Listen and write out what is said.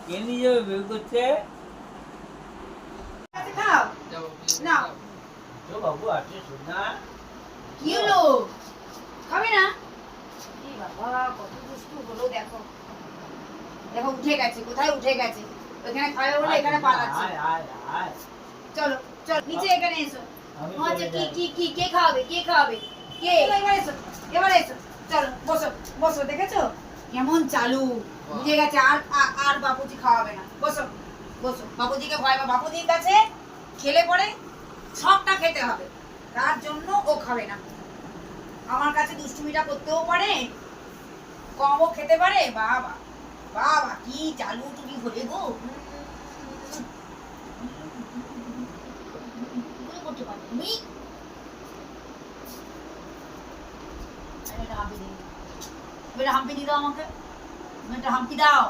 কে নিয়ে যাবে বের করতে? খাও নাও। তো বাবু আছে শোনা। কি হলো? খাবে না? এই বাবা কত দুষ্টু হলো দেখো। দেখো উঠে গেছে, কোথায় উঠে গেছে? ওখানে খাবে বলে এখানে পালাচ্ছে। আয় আয় আয়। চলো চলো নিচে এখানে এসো। আমি আচ্ছা চলে কি যাই। কি কি কে খাওয়াবে? কে খাওয়াবে? কে? এবার এসো, এবার এসো। চলো বসো বসো, দেখেছো কেমন চালু? বুঝে গেছে আর বাপুজি খাওয়াবে না। বসো বসো, বাপুজিকে ভয় পায়। বাপুজির কাছে খেলে পরে সবটা খেতে হবে, তার জন্য ও খাবে না। আমার কাছে দুষ্টুমিটা করতেও পারে, কমও খেতে পারে। বাবা বাবা কি চালু তুমি হলে গো। কি করতে পারো তুমি? এটা হাম্পি দিই, এটা হাম্পি দিয়ে দাও আমাকে, এটা হাম্পি দাও।